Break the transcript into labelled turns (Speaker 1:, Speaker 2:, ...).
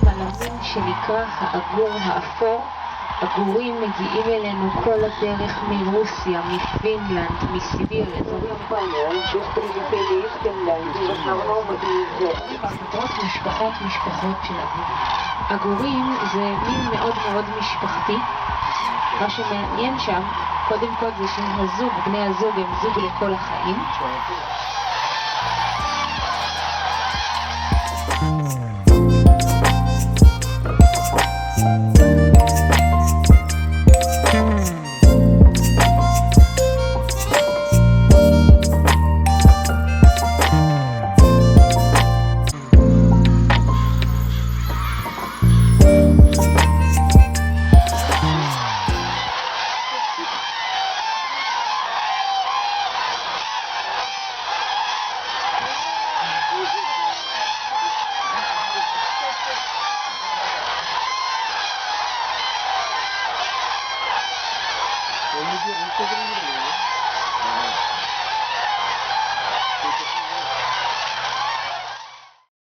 Speaker 1: על המין שנקרא האגור האפור. הגורים מגיעים אלינו כל הדרך מרוסיה, מפינלנד, מסיביר, אזורים משפחות של הגורים. הגורים זה מין מאוד מאוד משפחתי. מה שמעניין שם, קודם כל זה שהזוג, בני הזוג הם זוג לכל החיים.
Speaker 2: Он не держит,